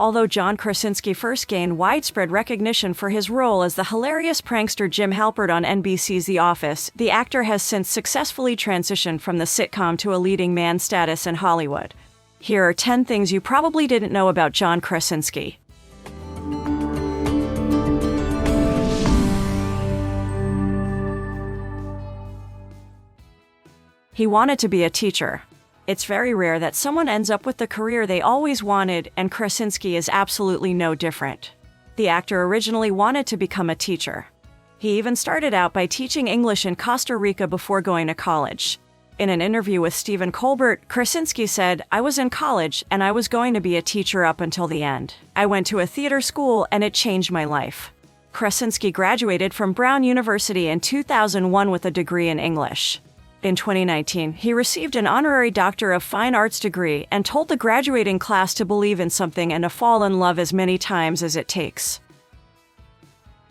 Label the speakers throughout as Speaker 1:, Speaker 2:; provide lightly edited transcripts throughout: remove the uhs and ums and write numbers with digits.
Speaker 1: Although John Krasinski first gained widespread recognition for his role as the hilarious prankster Jim Halpert on NBC's The Office, the actor has since successfully transitioned from the sitcom to a leading man status in Hollywood. Here are 10 things you probably didn't know about John Krasinski. He wanted to be a teacher. It's very rare that someone ends up with the career they always wanted, and Krasinski is absolutely no different. The actor originally wanted to become a teacher. He even started out by teaching English in Costa Rica before going to college. In an interview with Stephen Colbert, Krasinski said, "I was in college, and I was going to be a teacher up until the end. I went to a theater school, and it changed my life." Krasinski graduated from Brown University in 2001 with a degree in English. In 2019, he received an honorary Doctor of Fine Arts degree and told the graduating class to believe in something and to fall in love as many times as it takes.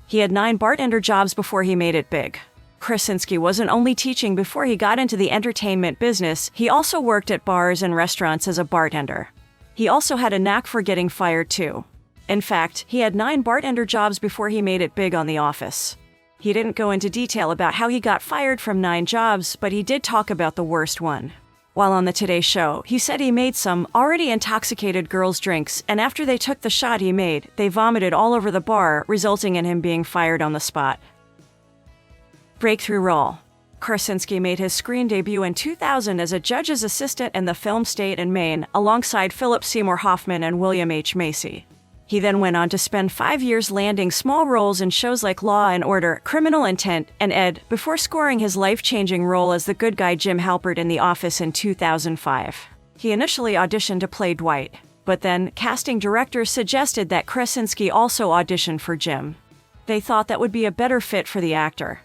Speaker 1: He had 9 bartender jobs before he made it big. Krasinski wasn't only teaching before he got into the entertainment business, he also worked at bars and restaurants as a bartender. He also had a knack for getting fired too. In fact, he had 9 bartender jobs before he made it big on The Office. He didn't go into detail about how he got fired from 9 jobs, but he did talk about the worst one. While on the Today Show, he said he made some already intoxicated girls drinks, and after they took the shot he made, they vomited all over the bar, resulting in him being fired on the spot. Breakthrough role. Krasinski made his screen debut in 2000 as a judge's assistant in the film State and Maine, alongside Philip Seymour Hoffman and William H. Macy. He then went on to spend 5 years landing small roles in shows like Law and Order, Criminal Intent, and Ed, before scoring his life-changing role as the good guy Jim Halpert in The Office in 2005. He initially auditioned to play Dwight, but then casting directors suggested that Krasinski also audition for Jim. They thought that would be a better fit for the actor.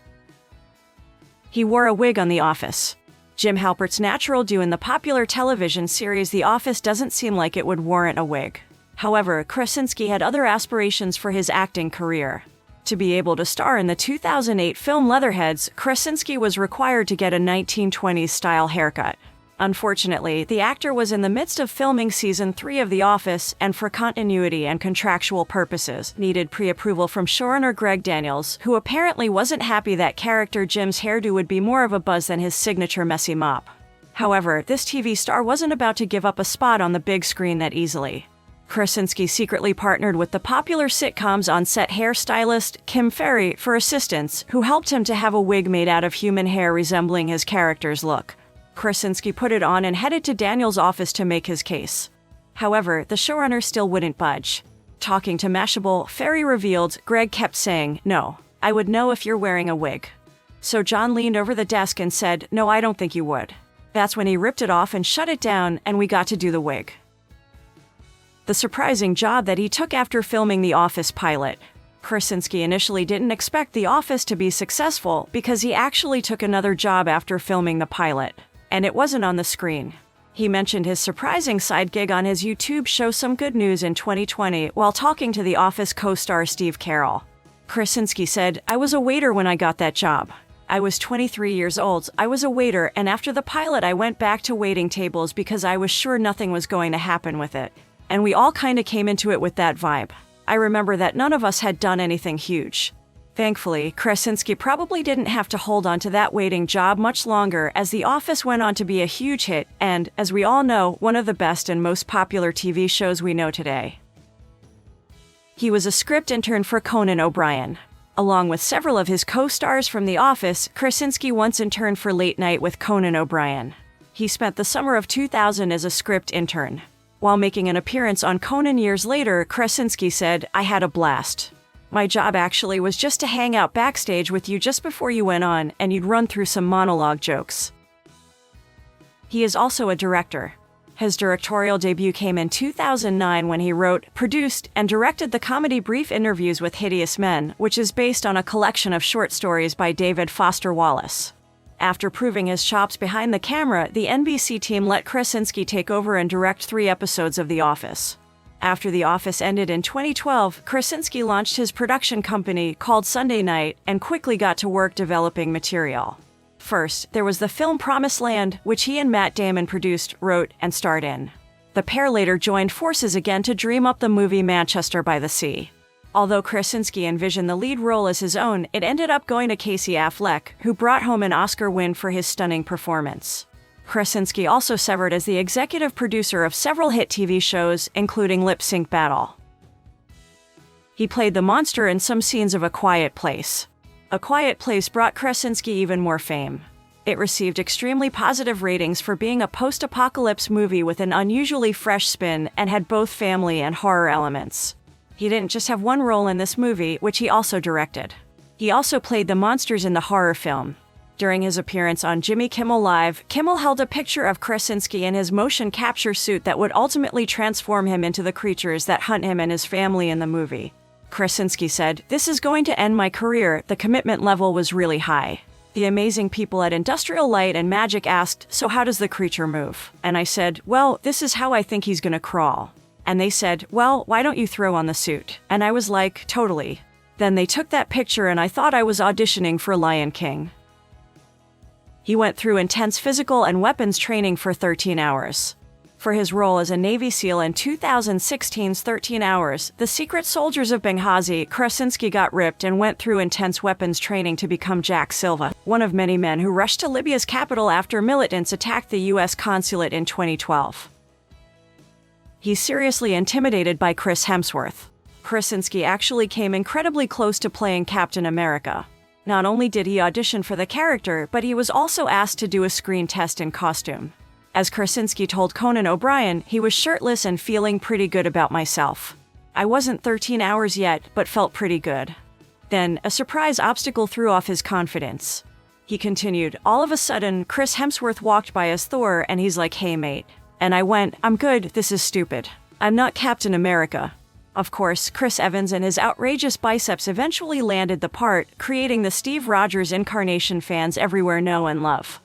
Speaker 1: He wore a wig on The Office. Jim Halpert's natural due in the popular television series The Office doesn't seem like it would warrant a wig. However, Krasinski had other aspirations for his acting career. To be able to star in the 2008 film Leatherheads, Krasinski was required to get a 1920s-style haircut. Unfortunately, the actor was in the midst of filming Season 3 of The Office, and for continuity and contractual purposes, needed pre-approval from showrunner Greg Daniels, who apparently wasn't happy that character Jim's hairdo would be more of a buzz than his signature messy mop. However, this TV star wasn't about to give up a spot on the big screen that easily. Krasinski secretly partnered with the popular sitcom's on-set hairstylist, Kim Ferry, for assistance, who helped him to have a wig made out of human hair resembling his character's look. Krasinski put it on and headed to Daniels' office to make his case. However, the showrunner still wouldn't budge. Talking to Mashable, Ferry revealed, "Greg kept saying, 'No, I would know if you're wearing a wig.' So John leaned over the desk and said, 'No, I don't think you would.' That's when he ripped it off and shut it down, and we got to do the wig." The surprising job that he took after filming The Office pilot. Krasinski initially didn't expect The Office to be successful because he actually took another job after filming the pilot, and it wasn't on the screen. He mentioned his surprising side gig on his YouTube show Some Good News in 2020 while talking to The Office co-star Steve Carell. Krasinski said, "I was a waiter when I got that job. I was 23 years old, I was a waiter, and after the pilot I went back to waiting tables because I was sure nothing was going to happen with it. And we all kinda came into it with that vibe. I remember that none of us had done anything huge." Thankfully, Krasinski probably didn't have to hold on to that waiting job much longer, as The Office went on to be a huge hit and, as we all know, one of the best and most popular TV shows we know today. He was a script intern for Conan O'Brien. Along with several of his co-stars from The Office, Krasinski once interned for Late Night with Conan O'Brien. He spent the summer of 2000 as a script intern. While making an appearance on Conan years later, Krasinski said, "I had a blast. My job actually was just to hang out backstage with you just before you went on, and you'd run through some monologue jokes." He is also a director. His directorial debut came in 2009 when he wrote, produced, and directed the comedy Brief Interviews with Hideous Men, which is based on a collection of short stories by David Foster Wallace. After proving his chops behind the camera, the NBC team let Krasinski take over and direct 3 episodes of The Office. After The Office ended in 2012, Krasinski launched his production company called Sunday Night and quickly got to work developing material. First, there was the film Promised Land, which he and Matt Damon produced, wrote, and starred in. The pair later joined forces again to dream up the movie Manchester by the Sea. Although Krasinski envisioned the lead role as his own, it ended up going to Casey Affleck, who brought home an Oscar win for his stunning performance. Krasinski also served as the executive producer of several hit TV shows, including Lip Sync Battle. He played the monster in some scenes of A Quiet Place. A Quiet Place brought Krasinski even more fame. It received extremely positive ratings for being a post-apocalypse movie with an unusually fresh spin and had both family and horror elements. He didn't just have one role in this movie, which he also directed. He also played the monsters in the horror film. During his appearance on Jimmy Kimmel Live, Kimmel held a picture of Krasinski in his motion capture suit that would ultimately transform him into the creatures that hunt him and his family in the movie. Krasinski said, "This is going to end my career. The commitment level was really high." The amazing people at Industrial Light and Magic asked, "So how does the creature move?" And I said, "Well, this is how I think he's gonna crawl." And they said, "Well, why don't you throw on the suit?" And I was like, "Totally." Then they took that picture and I thought I was auditioning for Lion King. He went through intense physical and weapons training for 13 hours. For his role as a Navy SEAL in 2016's 13 Hours, The Secret Soldiers of Benghazi, Krasinski got ripped and went through intense weapons training to become Jack Silva, one of many men who rushed to Libya's capital after militants attacked the U.S. consulate in 2012. He's seriously intimidated by Chris Hemsworth. Krasinski actually came incredibly close to playing Captain America. Not only did he audition for the character, but he was also asked to do a screen test in costume. As Krasinski told Conan O'Brien, he was shirtless and feeling pretty good about myself. I wasn't 13 hours yet, but felt pretty good. Then, a surprise obstacle threw off his confidence. He continued, "All of a sudden, Chris Hemsworth walked by as Thor and he's like, 'Hey mate.' And I went, 'I'm good, this is stupid. I'm not Captain America.'" Of course, Chris Evans and his outrageous biceps eventually landed the part, creating the Steve Rogers incarnation fans everywhere know and love.